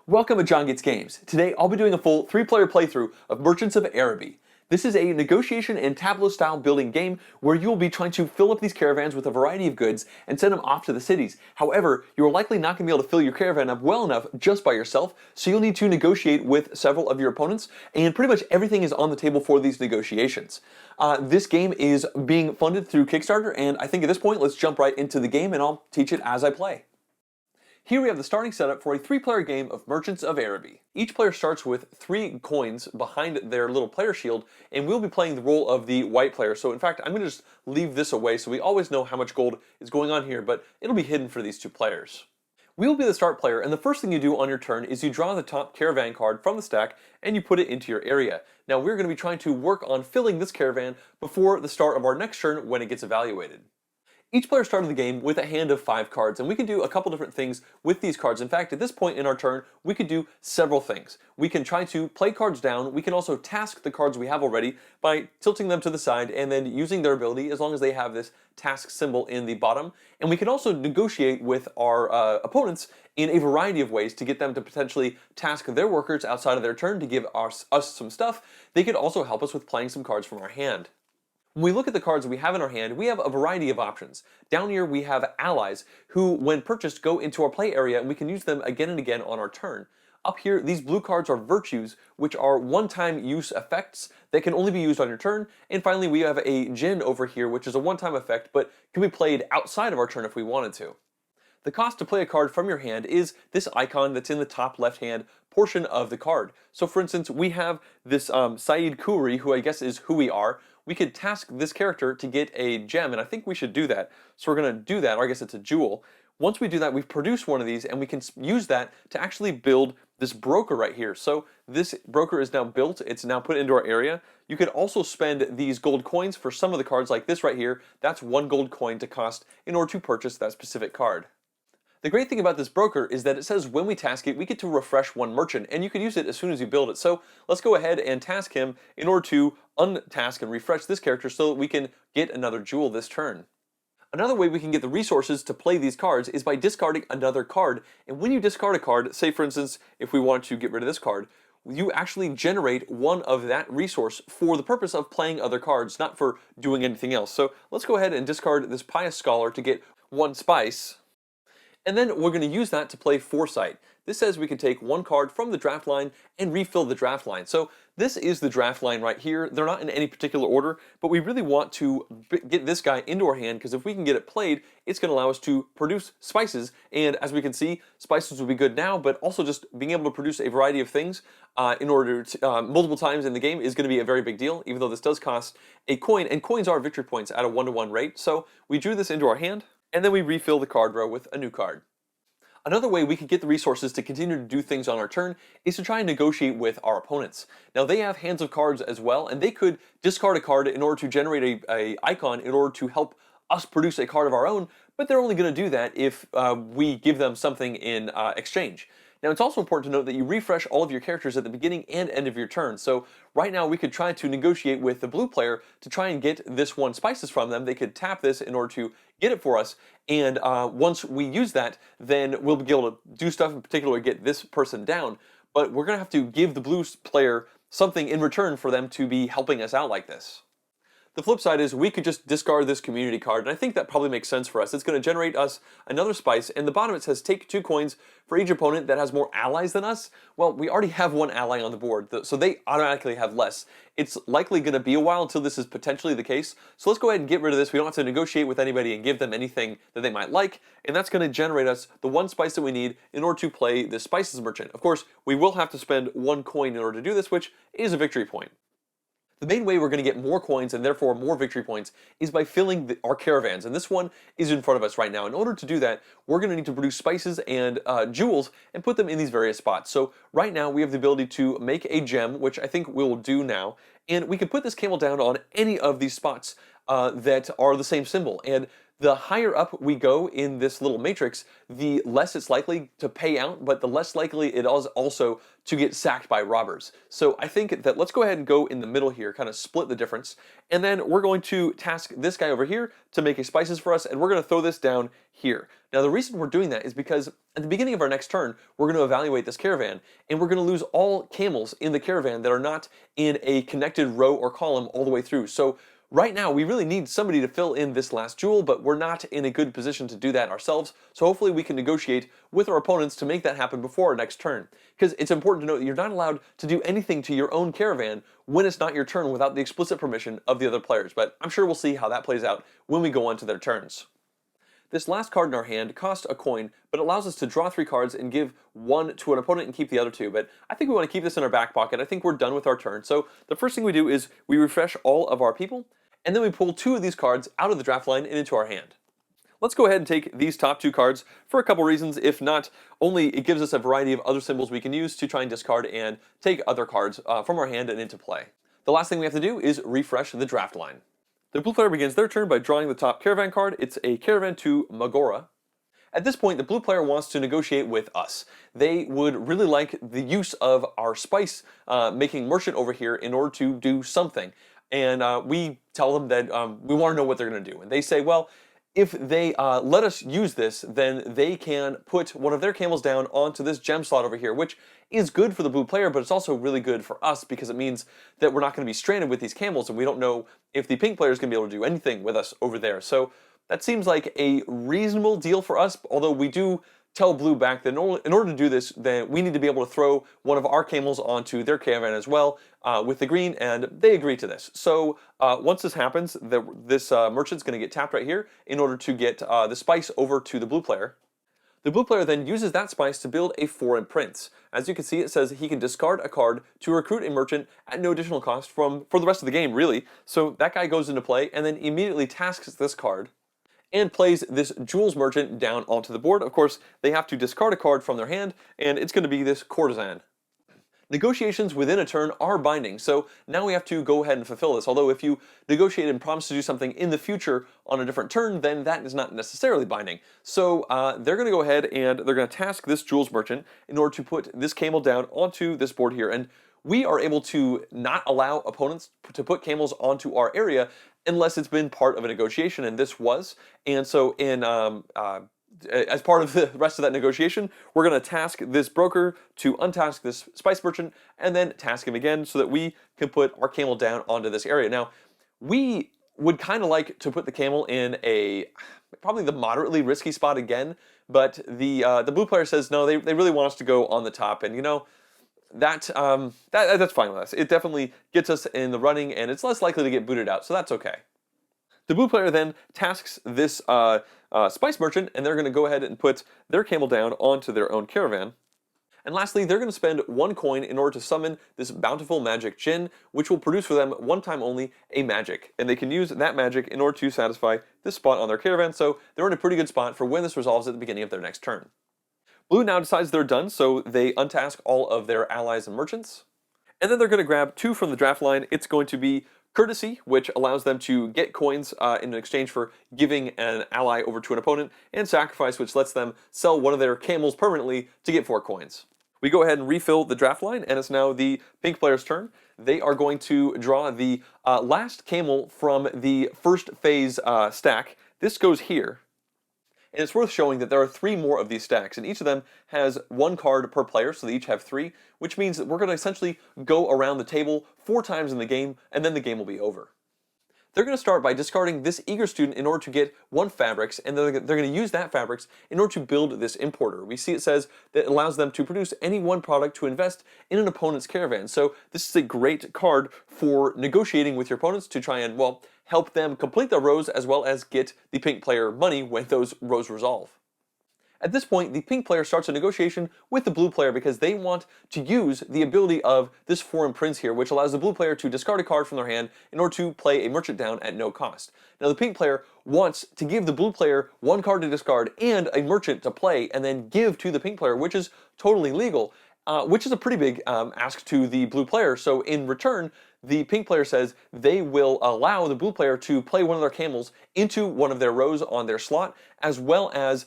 Welcome to John Gets Games. Today I'll be doing a full 3-player playthrough of Merchants of Araby. This is a negotiation and tableau style building game where you will be trying to fill up these caravans with a variety of goods and send them off to the cities. However, you are likely not going to be able to fill your caravan up well enough just by yourself, so you'll need to negotiate with several of your opponents, and pretty much everything is on the table for these negotiations. This game is being funded through Kickstarter, and I think at this point let's jump right into the game and I'll teach it as I play. Here we have the starting setup for a 3-player game of Merchants of Araby. Each player starts with 3 coins behind their little player shield, and we'll be playing the role of the white player. So in fact, I'm going to just leave this away so we always know how much gold is going on here, but it'll be hidden for these 2 players. We will be the start player, and the first thing you do on your turn is you draw the top caravan card from the stack and you put it into your area. Now we're going to be trying to work on filling this caravan before the start of our next turn when it gets evaluated. Each player started the game with a hand of 5 cards, and we can do a couple different things with these cards. In fact, at this point in our turn, we could do several things. We can try to play cards down. We can also task the cards we have already by tilting them to the side and then using their ability as long as they have this task symbol in the bottom. And we can also negotiate with our opponents in a variety of ways to get them to potentially task their workers outside of their turn to give us some stuff. They could also help us with playing some cards from our hand. When we look at the cards we have in our hand, we have a variety of options. Down here we have allies who, when purchased, go into our play area and we can use them again and again on our turn. Up here, these blue cards are virtues, which are one-time use effects that can only be used on your turn. And finally, we have a gin over here, which is a one-time effect, but can be played outside of our turn if we wanted to. The cost to play a card from your hand is this icon that's in the top left-hand portion of the card. So for instance, we have this Saeed Khoury, who I guess is who we are. We could task this character to get a gem, and I think we should do that. So we're going to do that, or I guess it's a jewel. Once we do that, we've produced one of these, and we can use that to actually build this broker right here. So this broker is now built. It's now put into our area. You could also spend these gold coins for some of the cards like this right here. That's 1 gold coin to cost in order to purchase that specific card. The great thing about this broker is that it says when we task it, we get to refresh 1 merchant, and you can use it as soon as you build it. So let's go ahead and task him in order to untask and refresh this character so that we can get another jewel this turn. Another way we can get the resources to play these cards is by discarding another card. And when you discard a card, say for instance, if we want to get rid of this card, you actually generate 1 of that resource for the purpose of playing other cards, not for doing anything else. So let's go ahead and discard this Pious Scholar to get 1 spice. And then we're going to use that to play Foresight. This says we can take 1 card from the draft line and refill the draft line. So this is the draft line right here. They're not in any particular order, but we really want to get this guy into our hand because if we can get it played, it's going to allow us to produce spices. And as we can see, spices will be good now, but also just being able to produce a variety of things in order to multiple times in the game is going to be a very big deal, even though this does cost a coin, and coins are victory points at a 1-to-1 rate. So we drew this into our hand, and then we refill the card row with a new card. Another way we could get the resources to continue to do things on our turn is to try and negotiate with our opponents. Now they have hands of cards as well, and they could discard a card in order to generate a icon in order to help us produce a card of our own, but they're only going to do that if we give them something in exchange. Now it's also important to note that you refresh all of your characters at the beginning and end of your turn. So right now we could try to negotiate with the blue player to try and get this 1 spices from them. They could tap this in order to get it for us, and once we use that, then we'll be able to do stuff in particular to get this person down. But we're going to have to give the blue player something in return for them to be helping us out like this. The flip side is we could just discard this community card, and I think that probably makes sense for us. It's going to generate us another spice, and the bottom it says take 2 coins for each opponent that has more allies than us. Well, we already have 1 ally on the board, so they automatically have less. It's likely going to be a while until this is potentially the case, so let's go ahead and get rid of this. We don't have to negotiate with anybody and give them anything that they might like, and that's going to generate us the 1 spice that we need in order to play the Spices Merchant. Of course, we will have to spend 1 coin in order to do this, which is a victory point. The main way we're going to get more coins and therefore more victory points is by filling our caravans, and this one is in front of us right now. In order to do that, we're going to need to produce spices and jewels and put them in these various spots. So right now we have the ability to make a gem, which I think we'll do now, and we can put this camel down on any of these spots that are the same symbol. And The higher up we go in this little matrix, the less it's likely to pay out, but the less likely it is also to get sacked by robbers. So I think that let's go ahead and go in the middle here, kind of split the difference, and then we're going to task this guy over here to make a spices for us, and we're going to throw this down here. Now the reason we're doing that is because at the beginning of our next turn, we're going to evaluate this caravan, and we're going to lose all camels in the caravan that are not in a connected row or column all the way through. So right now, we really need somebody to fill in this last jewel, but we're not in a good position to do that ourselves, so hopefully we can negotiate with our opponents to make that happen before our next turn. Because it's important to note that you're not allowed to do anything to your own caravan when it's not your turn without the explicit permission of the other players, but I'm sure we'll see how that plays out when we go on to their turns. This last card in our hand costs a coin, but allows us to draw 3 cards and give 1 to an opponent and keep the other 2. But I think we want to keep this in our back pocket. I think we're done with our turn. So the first thing we do is we refresh all of our people, and then we pull 2 of these cards out of the draft line and into our hand. Let's go ahead and take these top 2 cards for a couple reasons. If not, only it gives us a variety of other symbols we can use to try and discard and take other cards from our hand and into play. The last thing we have to do is refresh the draft line. The blue player begins their turn by drawing the top caravan card. It's a caravan to Magora. At this point, the blue player wants to negotiate with us. They would really like the use of our spice making merchant over here in order to do something. And we tell them that we want to know what they're going to do. And they say, well, if they let us use this, then they can put one of their camels down onto this gem slot over here, which is good for the blue player, but it's also really good for us because it means that we're not going to be stranded with these camels, and we don't know if the pink player is going to be able to do anything with us over there. So that seems like a reasonable deal for us, although we do tell blue back that in order to do this, then we need to be able to throw one of our camels onto their caravan as well with the green, and they agree to this. So once this happens, this merchant's going to get tapped right here in order to get the spice over to the blue player. The blue player then uses that spice to build a foreign prince. As you can see, it says he can discard a card to recruit a merchant at no additional cost for the rest of the game, really. So that guy goes into play and then immediately tasks this card and plays this Jewels merchant down onto the board. Of course, they have to discard a card from their hand, and it's going to be this courtesan. Negotiations within a turn are binding, so now we have to go ahead and fulfill this. Although if you negotiate and promise to do something in the future on a different turn, then that is not necessarily binding. So they're going to go ahead and they're going to task this Jewels merchant in order to put this camel down onto this board here. And we are able to not allow opponents to put camels onto our area unless it's been part of a negotiation, and this was. And so in as part of the rest of that negotiation, we're going to task this broker to untask this spice merchant and then task him again so that we can put our camel down onto this area. Now, we would kind of like to put the camel in probably the moderately risky spot again, but the blue player says no, they really want us to go on the top, and you know, that's fine with us. It definitely gets us in the running, and it's less likely to get booted out, so that's okay. The blue player then tasks this spice merchant, and they're going to go ahead and put their camel down onto their own caravan. And lastly, they're going to spend 1 coin in order to summon this bountiful magic djinn, which will produce for them one time only a magic. And they can use that magic in order to satisfy this spot on their caravan, so they're in a pretty good spot for when this resolves at the beginning of their next turn. Blue now decides they're done, so they untask all of their allies and merchants. And then they're going to grab 2 from the draft line. It's going to be Courtesy, which allows them to get coins in exchange for giving an ally over to an opponent, and Sacrifice, which lets them sell one of their camels permanently to get 4 coins. We go ahead and refill the draft line, and it's now the pink player's turn. They are going to draw the last camel from the first phase stack. This goes here. And it's worth showing that there are 3 more of these stacks, and each of them has 1 card per player, so they each have 3, which means that we're going to essentially go around the table 4 times in the game, and then the game will be over. They're going to start by discarding this eager student in order to get 1 fabrics, and they're going to use that fabrics in order to build this importer. We see it says that it allows them to produce any 1 product to invest in an opponent's caravan. So this is a great card for negotiating with your opponents to try and, well, help them complete their rows as well as get the pink player money when those rows resolve. At this point, the pink player starts a negotiation with the blue player because they want to use the ability of this foreign prince here, which allows the blue player to discard a card from their hand in order to play a merchant down at no cost. Now the pink player wants to give the blue player 1 card to discard and a merchant to play and then give to the pink player, which is totally legal. Which is a pretty big ask to the blue player. So in return, the pink player says they will allow the blue player to play one of their camels into one of their rows on their slot, as well as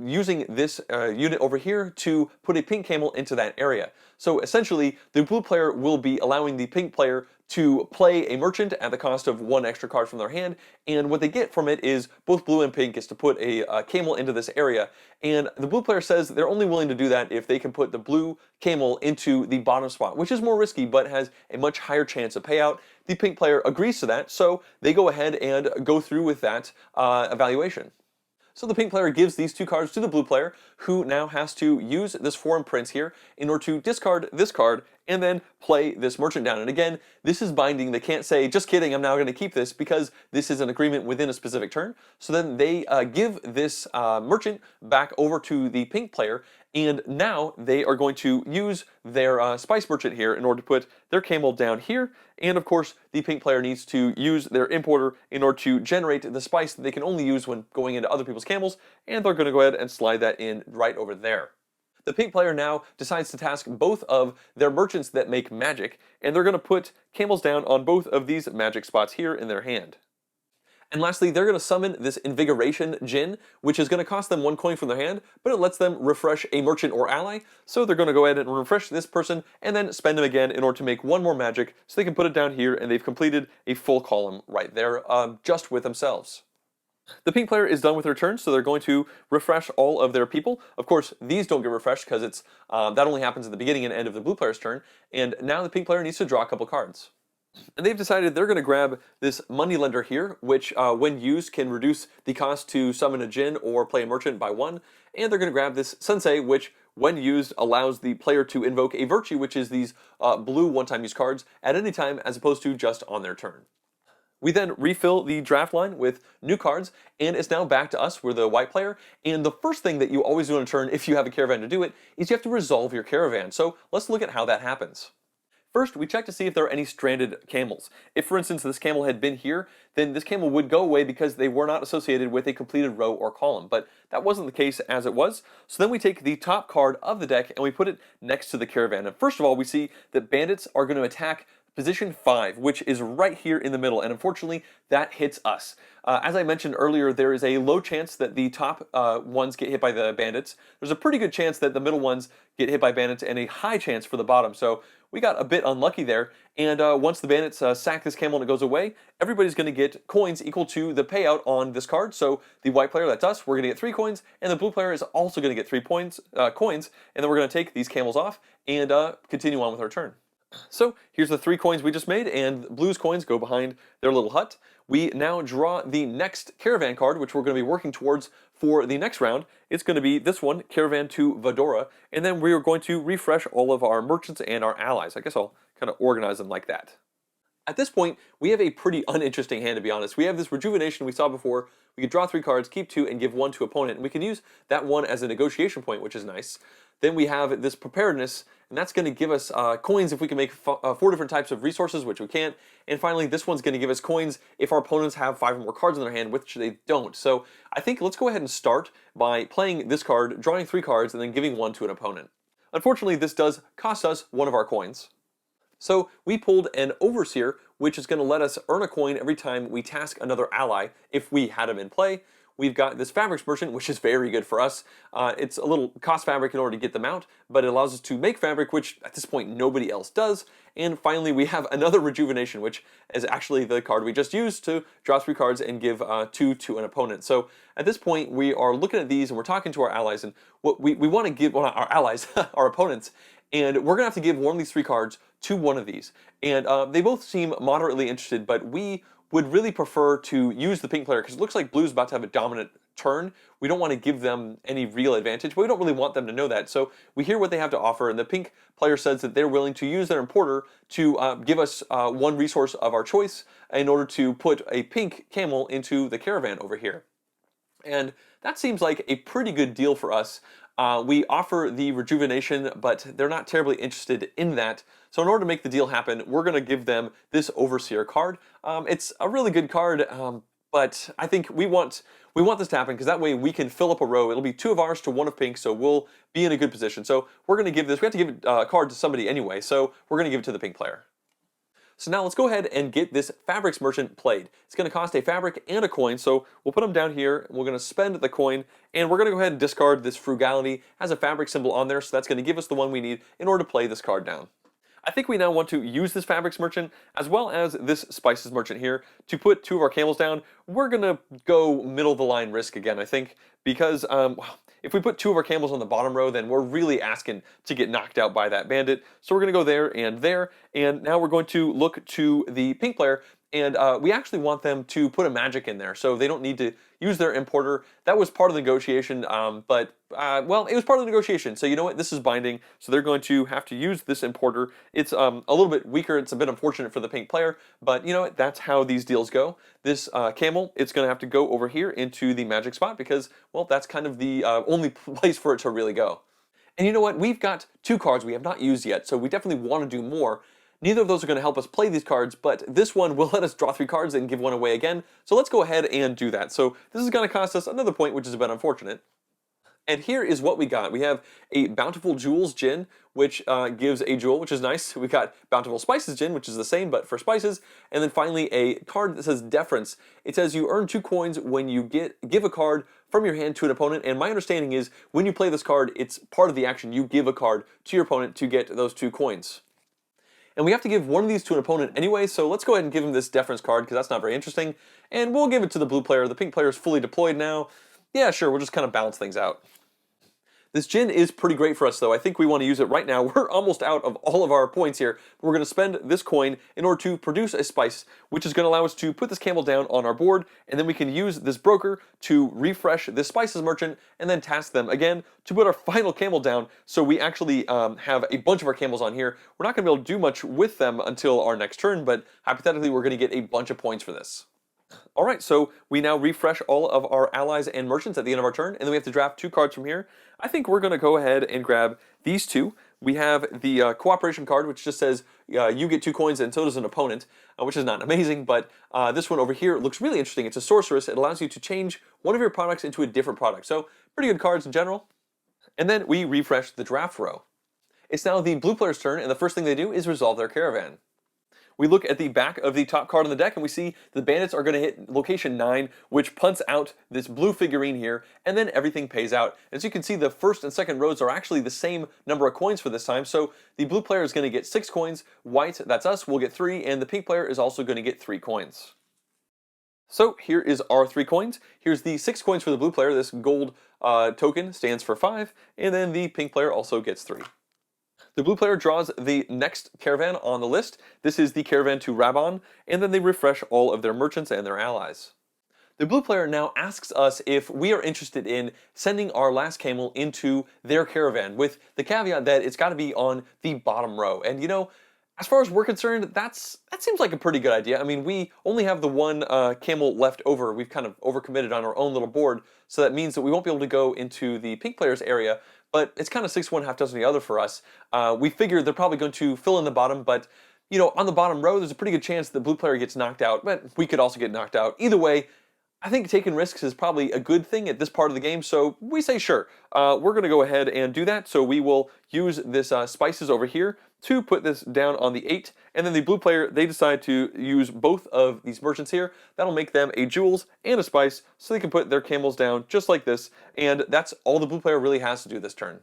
using this unit over here to put a pink camel into that area. So essentially, the blue player will be allowing the pink player to play a merchant at the cost of 1 extra card from their hand, and what they get from it is both blue and pink gets to put a camel into this area, and the blue player says they're only willing to do that if they can put the blue camel into the bottom spot, which is more risky but has a much higher chance of payout. The pink player agrees to that, so they go ahead and go through with that evaluation. So the pink player gives these 2 cards to the blue player, who now has to use this foreign prince here in order to discard this card and then play this merchant down. And again, this is binding. They can't say, just kidding, I'm now going to keep this, because this is an agreement within a specific turn. So then they give this merchant back over to the pink player, and now they are going to use their spice merchant here in order to put their camel down here. And of course, the pink player needs to use their importer in order to generate the spice that they can only use when going into other people's camels, and they're going to go ahead and slide that in right over there. The pink player now decides to task both of their merchants that make magic, and they're going to put camels down on both of these magic spots here in their hand. And lastly, they're going to summon this Invigoration Djinn, which is going to cost them 1 coin from their hand, but it lets them refresh a merchant or ally. So they're going to go ahead and refresh this person and then spend them again in order to make 1 more magic, so they can put it down here, and they've completed a full column right there, just with themselves. The pink player is done with their turn, so they're going to refresh all of their people. Of course, these don't get refreshed because it's that only happens at the beginning and end of the blue player's turn. And now the pink player needs to draw a couple cards. And they've decided they're going to grab this Moneylender here, which when used can reduce the cost to summon a Djinn or play a merchant by 1. And they're going to grab this Sensei, which when used allows the player to invoke a Virtue, which is these blue one-time use cards at any time as opposed to just on their turn. We then refill the draft line with new cards, and it's now back to us. We're the white player, and the first thing that you always do on a turn if you have a caravan to do it is you have to resolve your caravan. So let's look at how that happens. First, we check to see if there are any stranded camels. If, for instance, this camel had been here, then this camel would go away because they were not associated with a completed row or column, but that wasn't the case as it was. So then we take the top card of the deck and we put it next to the caravan. And first of all, we see that bandits are going to attack position 5, which is right here in the middle, and unfortunately, that hits us. As I mentioned earlier, there is a low chance that the top ones get hit by the bandits. There's a pretty good chance that the middle ones get hit by bandits, and a high chance for the bottom. So we got a bit unlucky there, and once the bandits sack this camel and it goes away, everybody's going to get coins equal to the payout on this card. So the white player, that's us, we're going to get 3 coins, and the blue player is also going to get 3 coins, and then we're going to take these camels off and continue on with our turn. So here's the 3 coins we just made, and blue's coins go behind their little hut. We now draw the next caravan card, which we're going to be working towards for the next round. It's going to be this one, Caravan to Vadora, and then we are going to refresh all of our merchants and our allies. I guess I'll kind of organize them like that. At this point, we have a pretty uninteresting hand, to be honest. We have this Rejuvenation we saw before. We could draw 3 cards, keep 2, and give 1 to opponent, and we can use that 1 as a negotiation point, which is nice. Then we have this Preparedness, and that's going to give us coins if we can make 4 different types of resources, which we can't. And finally, this one's going to give us coins if our opponents have 5 or more cards in their hand, which they don't. So I think let's go ahead and start by playing this card, drawing 3 cards, and then giving 1 to an opponent. Unfortunately, this does cost us 1 of our coins. So we pulled an Overseer, which is going to let us earn a coin every time we task another ally if we had him in play. We've got this Fabrics Merchant, which is very good for us. It's a little cost fabric in order to get them out, but it allows us to make fabric, which at this point nobody else does. And finally, we have another Rejuvenation, which is actually the card we just used to draw 3 cards and give 2 to an opponent. So at this point, we are looking at these and we're talking to our allies, and what we want to give, well, not our allies, our opponents, and we're going to have to give 1 of these 3 cards to one of these. And they both seem moderately interested, but we would really prefer to use the pink player because it looks like blue's about to have a dominant turn. We don't want to give them any real advantage, but we don't really want them to know that. So we hear what they have to offer, and the pink player says that they're willing to use their importer to give us 1 resource of our choice in order to put a pink camel into the caravan over here. And that seems like a pretty good deal for us. We offer the Rejuvenation, but they're not terribly interested in that. So in order to make the deal happen, we're going to give them this Overseer card. It's a really good card, but I think we want this to happen because that way we can fill up a row. It'll be 2 of ours to 1 of pink, so we'll be in a good position. So we're going to give this. We have to give a card to somebody anyway, so we're going to give it to the pink player. So now let's go ahead and get this fabrics merchant played. It's going to cost a fabric and a coin, so we'll put them down here. We're going to spend the coin, and we're going to go ahead and discard this frugality. It has a fabric symbol on there, so that's going to give us the one we need in order to play this card down. I think we now want to use this fabrics merchant as well as this spices merchant here to put 2 of our camels down. We're going to go middle of the line risk again, I think, because if we put 2 of our camels on the bottom row, then we're really asking to get knocked out by that bandit. So we're going to go there, and now we're going to look to the pink player, and we actually want them to put a magic in there, so they don't need to use their importer. That was part of the negotiation, well, it was part of the negotiation, so you know what, this is binding, so they're going to have to use this importer. It's a little bit weaker, it's a bit unfortunate for the pink player, but you know what, that's how these deals go. This camel, it's going to have to go over here into the magic spot because, well, that's kind of the only place for it to really go. And you know what, we've got 2 cards we have not used yet, so we definitely want to do more. Neither of those are going to help us play these cards, but this one will let us draw 3 cards and give one away again. So let's go ahead and do that. So this is going to cost us another point, which is a bit unfortunate. And here is what we got. We have a Bountiful Jewels Gin, which gives a jewel, which is nice. We got Bountiful Spices Gin, which is the same, but for spices. And then finally, a card that says Deference. It says you earn 2 coins when you give a card from your hand to an opponent. And my understanding is when you play this card, it's part of the action. You give a card to your opponent to get those 2 coins. And we have to give one of these to an opponent anyway, so let's go ahead and give him this Deference card because that's not very interesting. And we'll give it to the blue player. The pink player is fully deployed now. Yeah, sure, we'll just kind of balance things out. This gin is pretty great for us, though. I think we want to use it right now. We're almost out of all of our points here. We're going to spend this coin in order to produce a spice, which is going to allow us to put this camel down on our board, and then we can use this broker to refresh this spices merchant, and then task them again to put our final camel down, so we actually have a bunch of our camels on here. We're not going to be able to do much with them until our next turn, but hypothetically we're going to get a bunch of points for this. Alright, so we now refresh all of our allies and merchants at the end of our turn, and then we have to draft 2 cards from here. I think we're going to go ahead and grab these 2. We have the cooperation card, which just says you get 2 coins and so does an opponent, which is not amazing, but this one over here looks really interesting. It's a sorceress. It allows you to change one of your products into a different product. So pretty good cards in general. And then we refresh the draft row. It's now the blue player's turn, and the first thing they do is resolve their caravan. We look at the back of the top card on the deck and we see the bandits are going to hit location 9, which punts out this blue figurine here, and then everything pays out. As you can see, the first and second rows are actually the same number of coins for this time, so the blue player is going to get 6 coins, white, that's us, will get 3, and the pink player is also going to get 3 coins. So here is our 3 coins. Here's the 6 coins for the blue player. This gold token stands for 5, and then the pink player also gets 3. The blue player draws the next caravan on the list. This is the caravan to Rabon, and then they refresh all of their merchants and their allies. The blue player now asks us if we are interested in sending our last camel into their caravan, with the caveat that it's got to be on the bottom row. And you know, as far as we're concerned, that seems like a pretty good idea. I mean, we only have the one camel left over. We've kind of overcommitted on our own little board, so that means that we won't be able to go into the pink player's area, but it's kind of 6 1, half dozen the other for us. We figure they're probably going to fill in the bottom, but you know, on the bottom row, there's a pretty good chance the blue player gets knocked out, but we could also get knocked out. Either way, I think taking risks is probably a good thing at this part of the game, so we say sure. We're going to go ahead and do that, so we will use this spices over here to put this down on the 8, and then the blue player, they decide to use both of these merchants here. That'll make them a jewels and a spice, so they can put their camels down just like this, and that's all the blue player really has to do this turn.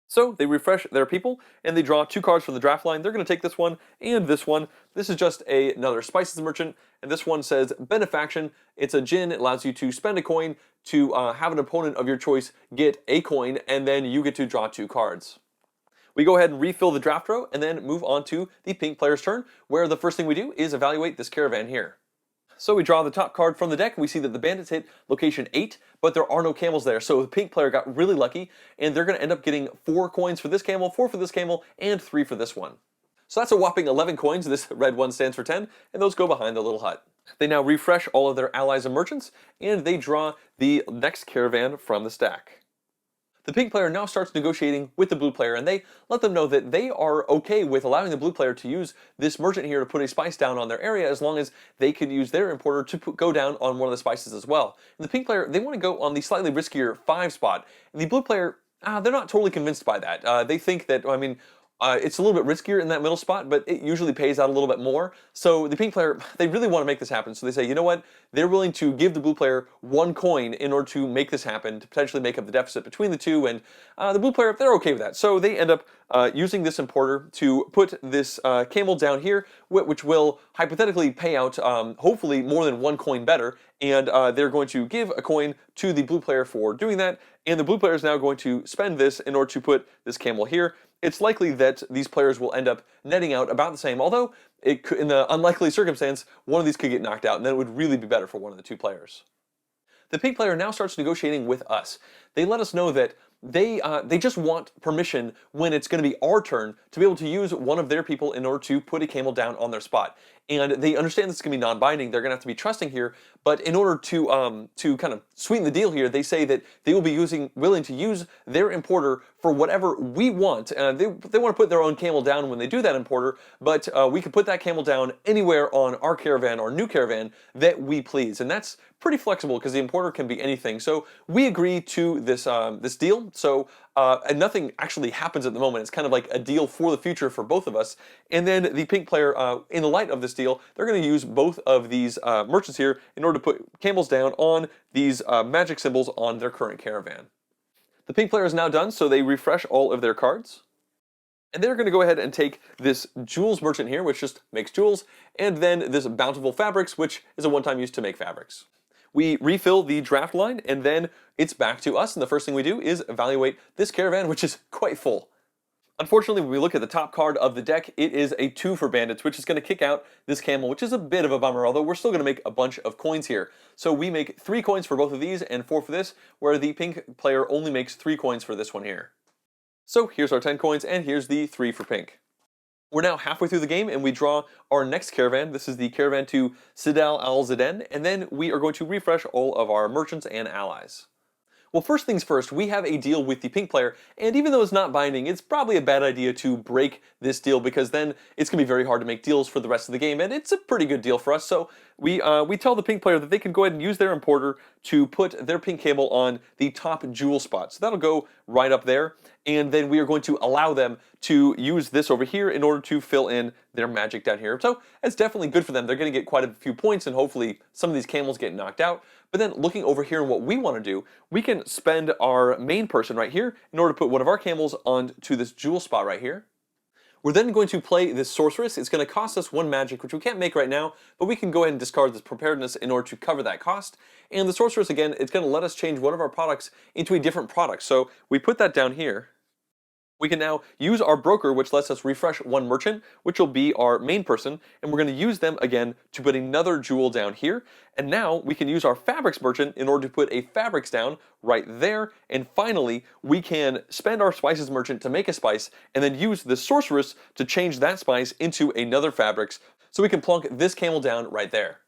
So they refresh their people, and they draw 2 cards from the draft line. They're going to take this one and this one. This is just another spices merchant, and this one says Benefaction. It's a gin. It allows you to spend a coin to have an opponent of your choice get a coin, and then you get to draw 2 cards. We go ahead and refill the draft row, and then move on to the pink player's turn, where the first thing we do is evaluate this caravan here. So we draw the top card from the deck, and we see that the bandits hit location 8, but there are no camels there. So the pink player got really lucky, and they're going to end up getting 4 coins for this camel, 4 for this camel, and 3 for this one. So that's a whopping 11 coins. This red one stands for 10, and those go behind the little hut. They now refresh all of their allies and merchants, and they draw the next caravan from the stack. The pink player now starts negotiating with the blue player, and they let them know that they are okay with allowing the blue player to use this merchant here to put a spice down on their area, as long as they can use their importer to go down on one of the spices as well. And the pink player, they want to go on the slightly riskier 5 spot. And the blue player, they're not totally convinced by that. They think that, I mean, It's a little bit riskier in that middle spot, but it usually pays out a little bit more. So the pink player, they really want to make this happen. So they say, you know what? They're willing to give the blue player 1 coin in order to make this happen, to potentially make up the deficit between the two. And the blue player, they're okay with that. So they end up using this importer to put this camel down here, which will hypothetically pay out hopefully more than 1 coin better. And they're going to give a coin to the blue player for doing that. And the blue player is now going to spend this in order to put this camel here. It's likely that these players will end up netting out about the same, although it could, in the unlikely circumstance, one of these could get knocked out, and then it would really be better for one of the 2 players. The pink player now starts negotiating with us. They let us know that they just want permission when it's going to be our turn to be able to use one of their people in order to put a camel down on their spot. And they understand this is going to be non-binding. They're going to have to be trusting here. But in order to kind of sweeten the deal here, they say that they will be willing to use their importer for whatever we want. They want to put their own camel down when they do that importer, but we can put that camel down anywhere on our caravan, our new caravan, that we please. And that's pretty flexible because the importer can be anything. So we agree to this this deal. So and nothing actually happens at the moment. It's kind of like a deal for the future for both of us. And then the pink player, in the light of this deal, they're going to use both of these merchants here in order to put camels down on these magic symbols on their current caravan. The pink player is now done, so they refresh all of their cards. And they're going to go ahead and take this jewels merchant here, which just makes jewels, and then this bountiful fabrics, which is a one-time use to make fabrics. We refill the draft line, and then it's back to us, and the first thing we do is evaluate this caravan, which is quite full. Unfortunately, when we look at the top card of the deck, it is a 2 for bandits, which is going to kick out this camel, which is a bit of a bummer, although we're still going to make a bunch of coins here. So we make 3 coins for both of these and 4 for this, where the pink player only makes 3 coins for this one here. So here's our 10 coins, and here's the 3 for pink. We're now halfway through the game, and we draw our next caravan. This is the caravan to Sidal al-Zaden, and then we are going to refresh all of our merchants and allies. Well, first things first, we have a deal with the pink player, and even though it's not binding, it's probably a bad idea to break this deal because then it's going to be very hard to make deals for the rest of the game, and it's a pretty good deal for us. So we tell the pink player that they can go ahead and use their importer to put their pink camel on the top jewel spot. So that'll go right up there, and then we are going to allow them to use this over here in order to fill in their magic down here. So it's definitely good for them. They're going to get quite a few points, and hopefully some of these camels get knocked out. But then looking over here and what we want to do, we can spend our main person right here in order to put one of our camels onto this jewel spot right here. We're then going to play this sorceress. It's going to cost us 1 magic, which we can't make right now, but we can go ahead and discard this preparedness in order to cover that cost. And the sorceress, again, it's going to let us change one of our products into a different product. So we put that down here. We can now use our broker, which lets us refresh 1 merchant, which will be our main person, and we're going to use them again to put another jewel down here. And now we can use our fabrics merchant in order to put a fabrics down right there. And finally, we can spend our spices merchant to make a spice, and then use the sorceress to change that spice into another fabrics, so we can plunk this camel down right there.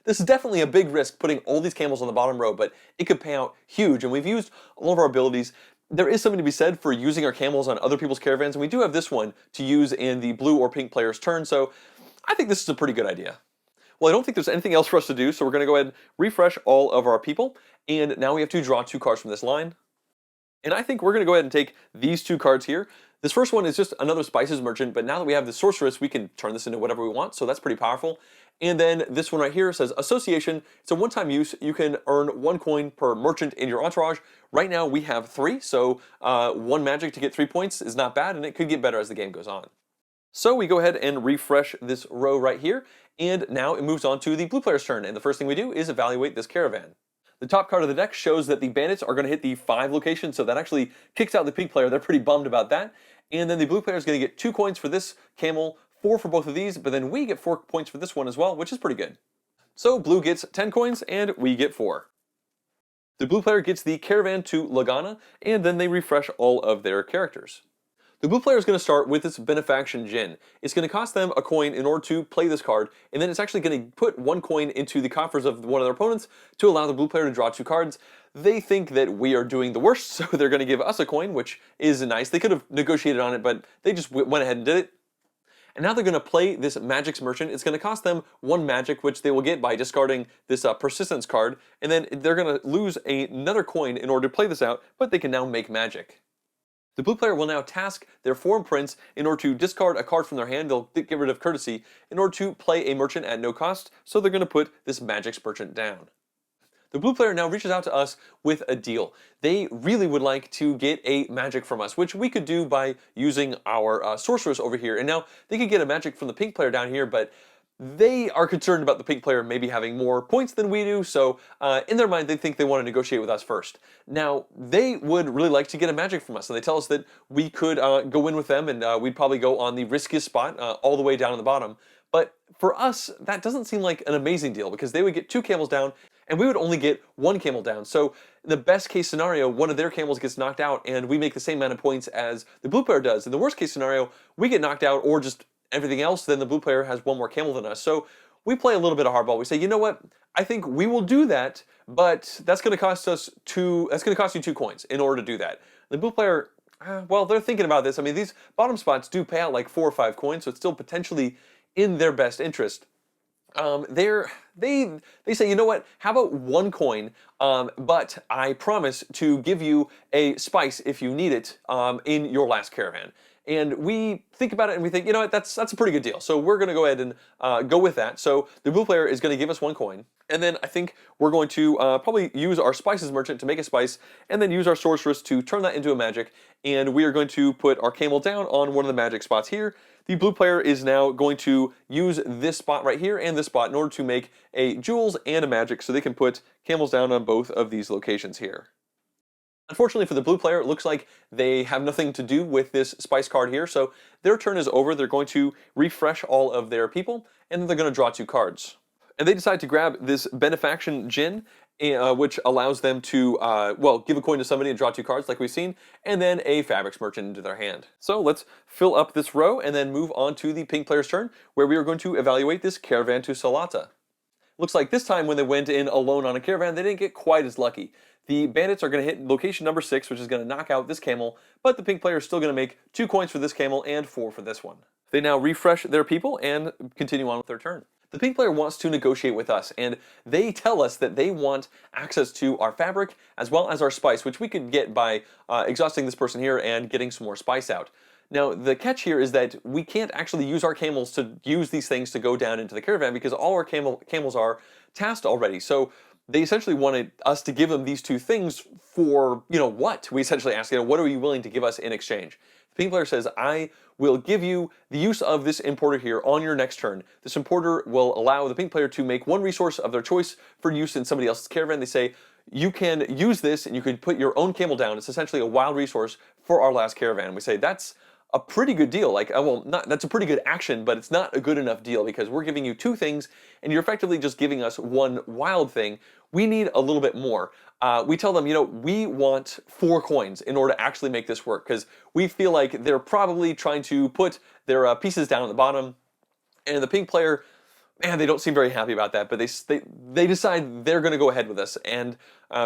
This is definitely a big risk putting all these camels on the bottom row, but it could pay out huge, and we've used all of our abilities. There is something to be said for using our camels on other people's caravans, and we do have this one to use in the blue or pink player's turn, so I think this is a pretty good idea. Well, I don't think there's anything else for us to do, so we're going to go ahead and refresh all of our people, and now we have to draw 2 cards from this line. And I think we're going to go ahead and take these 2 cards here. This first one is just another spices merchant, but now that we have the sorceress, we can turn this into whatever we want, so that's pretty powerful. And then this one right here says association. It's a one-time use. You can earn 1 coin per merchant in your entourage. Right now we have 3, so 1 magic to get 3 points is not bad, and it could get better as the game goes on. So we go ahead and refresh this row right here, and now it moves on to the blue player's turn, and the first thing we do is evaluate this caravan. The top card of the deck shows that the bandits are going to hit the 5 location, so that actually kicks out the pink player. They're pretty bummed about that. And then the blue player is going to get 2 coins for this camel, 4 for both of these, but then we get 4 points for this one as well, which is pretty good. So blue gets 10 coins, and we get 4. The blue player gets the caravan to Lagana, and then they refresh all of their characters. The blue player is going to start with this Benefaction Djinn. It's going to cost them a coin in order to play this card, and then it's actually going to put 1 coin into the coffers of one of their opponents to allow the blue player to draw 2 cards. They think that we are doing the worst, so they're going to give us a coin, which is nice. They could have negotiated on it, but they just went ahead and did it. And now they're going to play this Magic's Merchant. It's going to cost them 1 magic, which they will get by discarding this Persistence card, and then they're going to lose another coin in order to play this out, but they can now make magic. The blue player will now task their foreign prince in order to discard a card from their hand. They'll get rid of courtesy in order to play a merchant at no cost, so they're going to put this magic's merchant down. The blue player now reaches out to us with a deal. They really would like to get a magic from us, which we could do by using our sorceress over here. And now they could get a magic from the pink player down here, but they are concerned about the pink player maybe having more points than we do, so in their mind they think they want to negotiate with us first. Now, they would really like to get a magic from us, and they tell us that we could go in with them, and we'd probably go on the riskiest spot all the way down in the bottom. But for us, that doesn't seem like an amazing deal, because they would get 2 camels down, and we would only get 1 camel down. So in the best case scenario, one of their camels gets knocked out, and we make the same amount of points as the blue player does. In the worst case scenario, we get knocked out, or just everything else, then the blue player has 1 more camel than us. So we play a little bit of hardball. We say, you know what? I think we will do that, but that's going to cost us that's going to cost you 2 coins in order to do that. The blue player, well, they're thinking about this. I mean, these bottom spots do pay out like 4 or 5 coins, so it's still potentially in their best interest. They say, you know what? How about 1 coin? But I promise to give you a spice if you need it in your last caravan. And we think about it and we think, you know what, that's a pretty good deal. So we're going to go ahead and go with that. So the blue player is going to give us 1 coin. And then I think we're going to probably use our spices merchant to make a spice, and then use our sorceress to turn that into a magic. And we are going to put our camel down on one of the magic spots here. The blue player is now going to use this spot right here and this spot in order to make a jewels and a magic, so they can put camels down on both of these locations here. Unfortunately for the blue player, it looks like they have nothing to do with this spice card here, so their turn is over. They're going to refresh all of their people, and then they're going to draw 2 cards. And they decide to grab this Benefaction Djinn, which allows them to, well, give a coin to somebody and draw 2 cards like we've seen, and then a Fabrics Merchant into their hand. So let's fill up this row and then move on to the pink player's turn, where we are going to evaluate this Caravan to Salata. Looks like this time when they went in alone on a caravan, they didn't get quite as lucky. The bandits are going to hit location number 6, which is going to knock out this camel, but the pink player is still going to make 2 coins for this camel and 4 for this one. They now refresh their people and continue on with their turn. The pink player wants to negotiate with us, and they tell us that they want access to our fabric as well as our spice, which we could get by exhausting this person here and getting some more spice out. Now, the catch here is that we can't actually use our camels to use these things to go down into the caravan, because all our camels are tasked already. So they essentially wanted us to give them these 2 things for, you know, what? We essentially asked, you know, what are you willing to give us in exchange? The pink player says, I will give you the use of this importer here on your next turn. This importer will allow the pink player to make 1 resource of their choice for use in somebody else's caravan. They say, you can use this and you could put your own camel down. It's essentially a wild resource for our last caravan. We say, that's a pretty good deal. Like, well, that's a pretty good action, but it's not a good enough deal, because we're giving you 2 things and you're effectively just giving us 1 wild thing. We need a little bit more. We tell them, you know, we want 4 coins in order to actually make this work, because we feel like they're probably trying to put their pieces down at the bottom, and the pink player, man, they don't seem very happy about that, but they decide they're going to go ahead with us, and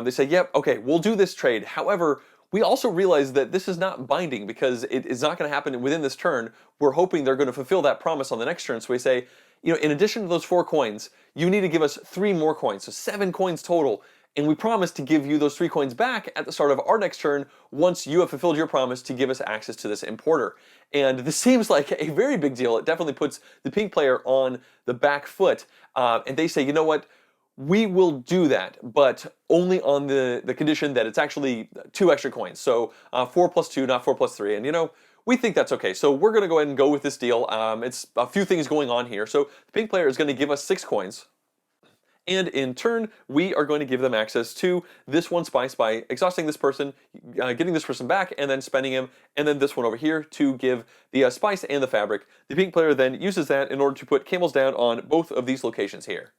they say, yep, okay, we'll do this trade. However, we also realize that this is not binding, because it is not going to happen within this turn. We're hoping they're going to fulfill that promise on the next turn, so we say, you know, in addition to those 4 coins, you need to give us 3 more coins, so 7 coins total, and we promise to give you those 3 coins back at the start of our next turn once you have fulfilled your promise to give us access to this importer. And this seems like a very big deal. It definitely puts the pink player on the back foot, and they say, you know what? We will do that, but only on the condition that it's actually 2 extra coins. So 4 plus 2, not 4 plus 3. And, you know, we think that's okay. So we're going to go ahead and go with this deal. It's a few things going on here. So the pink player is going to give us 6 coins. And in turn, we are going to give them access to this 1 spice by exhausting this person, getting this person back, and then spending him, and then this one over here to give the spice and the fabric. The pink player then uses that in order to put camels down on both of these locations here.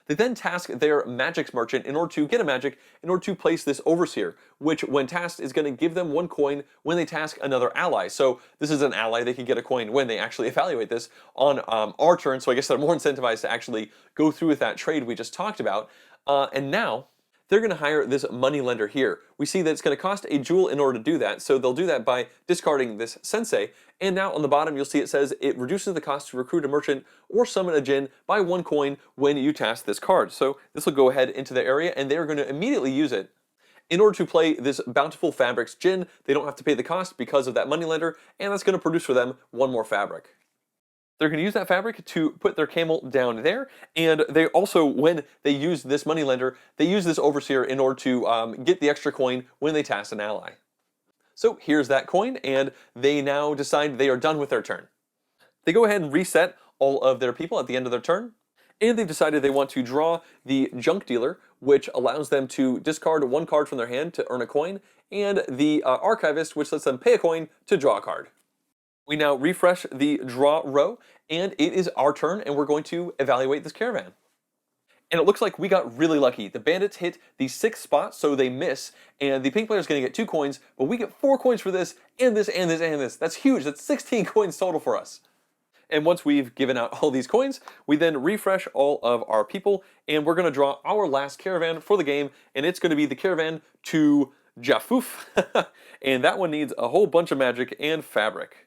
They then task their Magics Merchant in order to get a magic, in order to place this Overseer, which when tasked is going to give them 1 coin when they task another ally. So this is an ally, they can get a coin when they actually evaluate this on our turn, so I guess they're more incentivized to actually go through with that trade we just talked about. And now, they're going to hire this moneylender here. We see that it's going to cost a jewel in order to do that, so they'll do that by discarding this sensei. And now on the bottom you'll see it says it reduces the cost to recruit a merchant or summon a djinn by 1 coin when you task this card. So this will go ahead into the area and they're going to immediately use it. In order to play this Bountiful Fabrics Djinn, they don't have to pay the cost because of that moneylender, and that's going to produce for them one more fabric. They're going to use that fabric to put their camel down there, and they also, when they use this moneylender, they use this overseer in order to get the extra coin when they task an ally. So here's that coin, and they now decide they are done with their turn. They go ahead and reset all of their people at the end of their turn, and they've decided they want to draw the Junk Dealer, which allows them to discard one card from their hand to earn a coin, and the Archivist, which lets them pay a coin to draw a card. We now refresh the draw row, and it is our turn, and we're going to evaluate this caravan. And it looks like we got really lucky. The bandits hit the 6th spot, so they miss, and the pink player is going to get 2 coins, but we get 4 coins for this, and this, and this, and this. That's huge. That's 16 coins total for us. And once we've given out all these coins, we then refresh all of our people, and we're going to draw our last caravan for the game, and it's going to be the caravan to Jafuf, and that one needs a whole bunch of magic and fabric.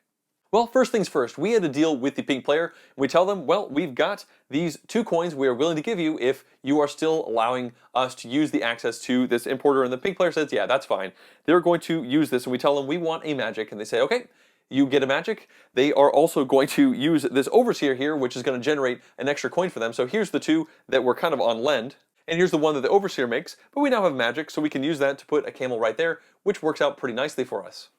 Well, first things first, we had to deal with the pink player. We tell them, well, we've got these 2 coins we are willing to give you if you are still allowing us to use the access to this importer. And the pink player says, yeah, that's fine. They're going to use this, and we tell them we want a magic, and they say, okay, you get a magic. They are also going to use this overseer here, which is going to generate an extra coin for them. So here's the 2 that were kind of on lend, and here's the one that the overseer makes, but we now have magic, so we can use that to put a camel right there, which works out pretty nicely for us.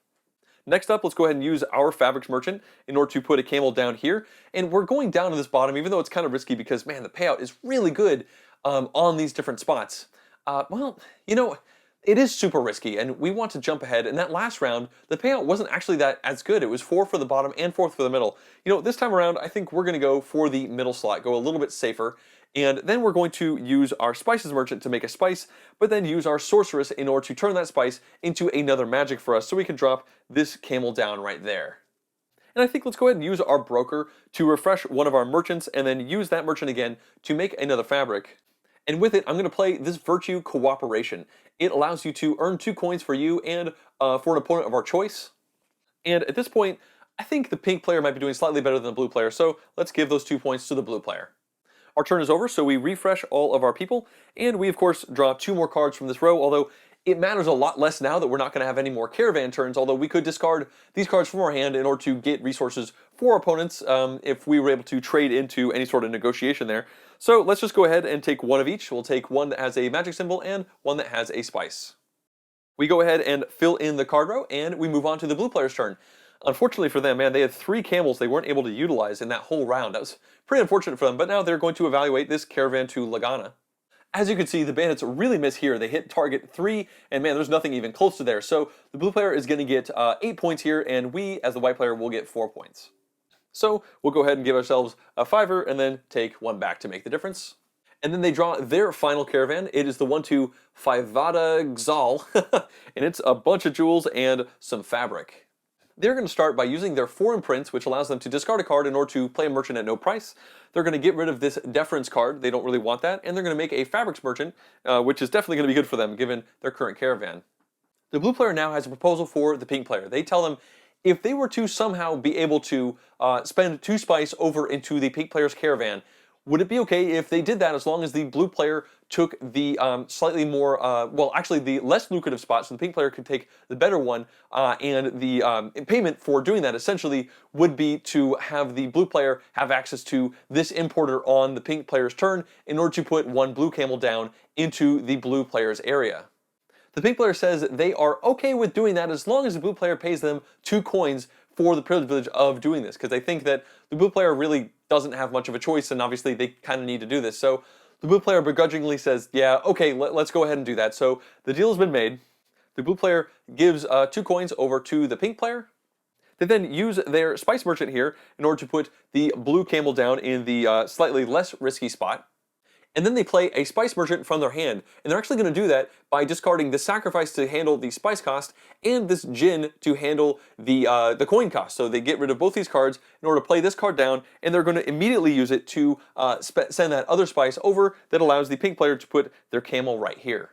Next up, let's go ahead and use our Fabrics Merchant in order to put a camel down here. And we're going down to this bottom, even though it's kind of risky because, man, the payout is really good on these different spots. Well, you know, it is super risky, and we want to jump ahead. And that last round, the payout wasn't actually that as good. It was 4 for the bottom and 4 for the middle. You know, this time around, I think we're going to go for the middle slot, go a little bit safer. And then we're going to use our Spices Merchant to make a spice, but then use our Sorceress in order to turn that spice into another magic for us so we can drop this camel down right there. And I think let's go ahead and use our Broker to refresh one of our merchants and then use that merchant again to make another fabric. And with it, I'm going to play this Virtue Cooperation. It allows you to earn 2 coins for you and for an opponent of our choice. And at this point, I think the pink player might be doing slightly better than the blue player, so let's give those 2 points to the blue player. Our turn is over, so we refresh all of our people, and we of course draw 2 more cards from this row, although it matters a lot less now that we're not going to have any more caravan turns, although we could discard these cards from our hand in order to get resources for our opponents if we were able to trade into any sort of negotiation there. So let's just go ahead and take 1 of each. We'll take 1 that has a magic symbol and 1 that has a spice. We go ahead and fill in the card row, and we move on to the blue player's turn. Unfortunately for them, man, they had 3 camels they weren't able to utilize in that whole round. That was pretty unfortunate for them, but now they're going to evaluate this caravan to Lagana. As you can see, the bandits really miss here. They hit target 3, and man, there's nothing even close to there. So the blue player is going to get 8 points here, and we, as the white player, will get 4 points. So we'll go ahead and give ourselves a 5er, and then take 1 back to make the difference. And then they draw their final caravan. It is the one to Faivada Xal, and it's a bunch of jewels and some fabric. They're going to start by using their foreign prince, which allows them to discard a card in order to play a merchant at no price. They're going to get rid of this deference card. They don't really want that. And they're going to make a fabrics merchant, which is definitely going to be good for them given their current caravan. The blue player now has a proposal for the pink player. They tell them if they were to somehow be able to spend 2 spice over into the pink player's caravan, would it be okay if they did that as long as the blue player took the slightly more, well, actually the less lucrative spot, so the pink player could take the better one, and the payment for doing that essentially would be to have the blue player have access to this importer on the pink player's turn in order to put 1 blue camel down into the blue player's area. The pink player says they are okay with doing that as long as the blue player pays them 2 coins for the privilege of doing this, because they think that the blue player really doesn't have much of a choice, and obviously they kind of need to do this. So the blue player begrudgingly says, yeah, okay, let's go ahead and do that. So the deal has been made. The blue player gives 2 coins over to the pink player. They then use their spice merchant here in order to put the blue camel down in the slightly less risky spot. And then they play a spice merchant from their hand. And they're actually going to do that by discarding the sacrifice to handle the spice cost and this Djinn to handle the coin cost. So they get rid of both these cards in order to play this card down, and they're going to immediately use it to send that other spice over that allows the pink player to put their camel right here.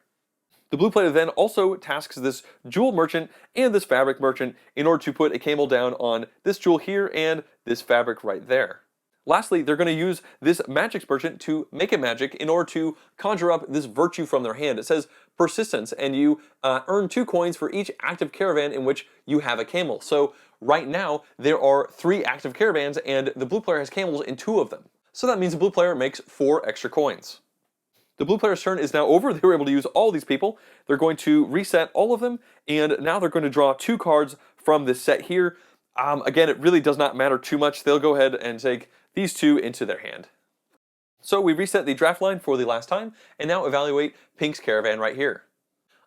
The blue player then also tasks this jewel merchant and this fabric merchant in order to put a camel down on this jewel here and this fabric right there. Lastly, they're going to use this magic merchant to make a magic in order to conjure up this virtue from their hand. It says persistence, and you earn 2 coins for each active caravan in which you have a camel. So right now, there are 3 active caravans, and the blue player has camels in 2 of them. So that means the blue player makes 4 extra coins. The blue player's turn is now over. They were able to use all these people. They're going to reset all of them, and now they're going to draw 2 cards from this set here. Again, it really does not matter too much. They'll go ahead and take these 2 into their hand. So we reset the draft line for the last time, and now evaluate Pink's caravan right here.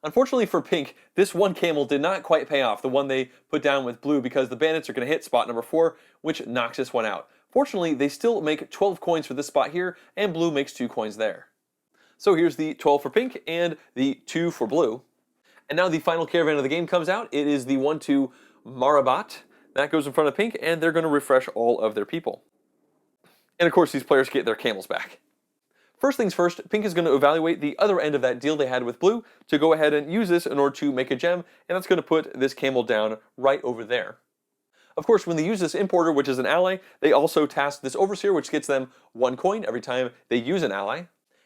Unfortunately for Pink, this 1 camel did not quite pay off, the one they put down with blue, because the bandits are going to hit spot number 4, which knocks this one out. Fortunately, they still make 12 coins for this spot here, and blue makes 2 coins there. So here's the 12 for Pink and the 2 for blue. And now the final caravan of the game comes out. It is the 1 to Marabat. That goes in front of Pink, and they're going to refresh all of their people. And of course, these players get their camels back. First things first, Pink is going to evaluate the other end of that deal they had with blue to go ahead and use this in order to make a gem, and that's going to put this camel down right over there. Of course, when they use this importer, which is an ally, they also task this overseer, which gets them 1 coin every time they use an ally.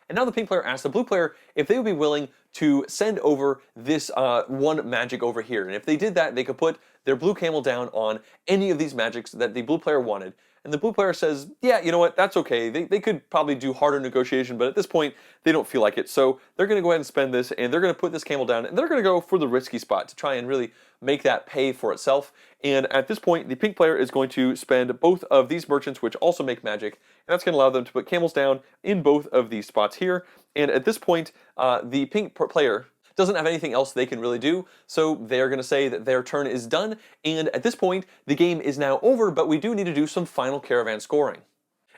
And now the pink player asks the blue player if they would be willing to send over this 1 magic over here. And if they did that, they could put their blue camel down on any of these magics that the blue player wanted. And the blue player says, yeah, you know what, that's okay. They could probably do harder negotiation, but at this point, they don't feel like it. So they're going to go ahead and spend this, and they're going to put this camel down, and they're going to go for the risky spot to try and really make that pay for itself. And at this point, the pink player is going to spend both of these merchants, which also make magic, and that's going to allow them to put camels down in both of these spots here. And at this point, the pink player doesn't have anything else they can really do, so they're going to say that their turn is done, and at this point, the game is now over, but we do need to do some final caravan scoring.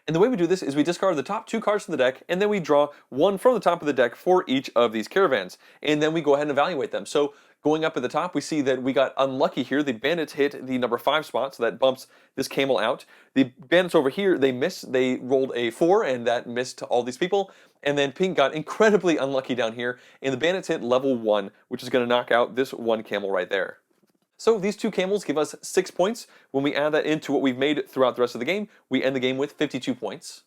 And the way we do this is we discard the top 2 cards from the deck, and then we draw 1 from the top of the deck for each of these caravans, and then we go ahead and evaluate them. So going up at the top, we see that we got unlucky here. The bandits hit the number 5 spot, so that bumps this camel out. The bandits over here, they missed. They rolled a 4, and that missed all these people. And then pink got incredibly unlucky down here, and the bandits hit level 1, which is going to knock out this 1 camel right there. So these 2 camels give us 6 points. When we add that into what we've made throughout the rest of the game, we end the game with 52 points.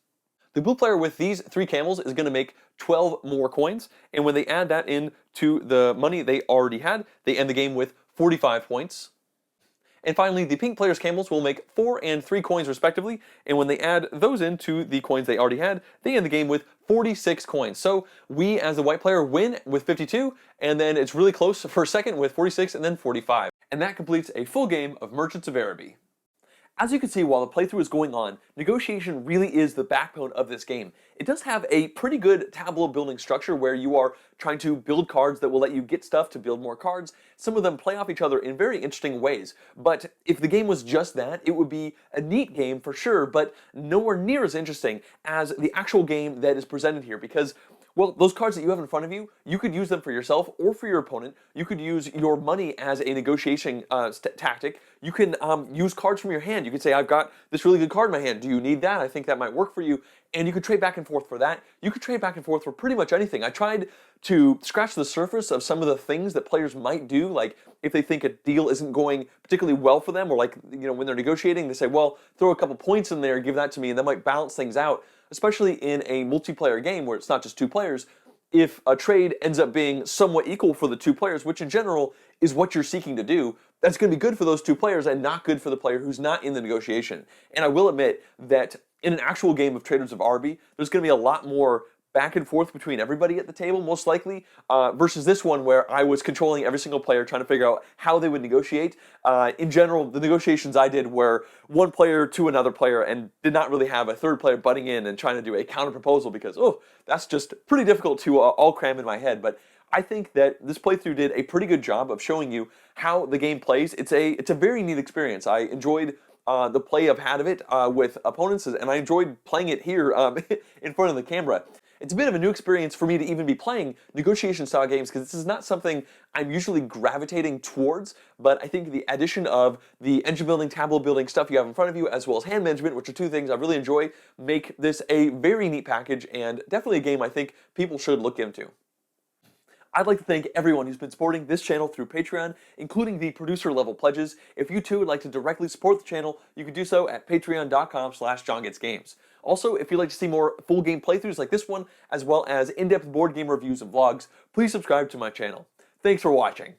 The blue player with these 3 camels is going to make 12 more coins, and when they add that into the money they already had, they end the game with 45 points. And finally, the pink player's camels will make 4 and 3 coins respectively, and when they add those into the coins they already had, they end the game with 46 coins. So we, as the white player, win with 52, and then it's really close for second with 46 and then 45. And that completes a full game of Merchants of Araby. As you can see, while the playthrough is going on, negotiation really is the backbone of this game. It does have a pretty good tableau building structure where you are trying to build cards that will let you get stuff to build more cards. Some of them play off each other in very interesting ways, but if the game was just that, it would be a neat game for sure, but nowhere near as interesting as the actual game that is presented here, because well, those cards that you have in front of you, you could use them for yourself or for your opponent. You could use your money as a negotiation tactic. You can use cards from your hand. You could say, I've got this really good card in my hand. Do you need that? I think that might work for you. And you could trade back and forth for that. You could trade back and forth for pretty much anything. I tried to scratch the surface of some of the things that players might do, like if they think a deal isn't going particularly well for them, or like, you know, when they're negotiating, they say, well, throw a couple points in there, give that to me, and that might balance things out. Especially in a multiplayer game where it's not just 2 players, if a trade ends up being somewhat equal for the 2 players, which in general is what you're seeking to do, that's going to be good for those 2 players and not good for the player who's not in the negotiation. And I will admit that in an actual game of Traders of Araby, there's going to be a lot more back and forth between everybody at the table, most likely, versus this one where I was controlling every single player, trying to figure out how they would negotiate. In general, the negotiations I did were one player to another player and did not really have a third player butting in and trying to do a counter proposal because, oh, that's just pretty difficult to all cram in my head. But I think that this playthrough did a pretty good job of showing you how the game plays. It's a very neat experience. I enjoyed the play I've had of it with opponents, and I enjoyed playing it here in front of the camera. It's a bit of a new experience for me to even be playing negotiation style games because this is not something I'm usually gravitating towards, but I think the addition of the engine building, tableau building stuff you have in front of you, as well as hand management, which are 2 things I really enjoy, make this a very neat package and definitely a game I think people should look into. I'd like to thank everyone who's been supporting this channel through Patreon, including the producer level pledges. If you too would like to directly support the channel, you can do so at patreon.com/JohnGetsGames. Also, if you'd like to see more full game playthroughs like this one, as well as in-depth board game reviews and vlogs, please subscribe to my channel. Thanks for watching.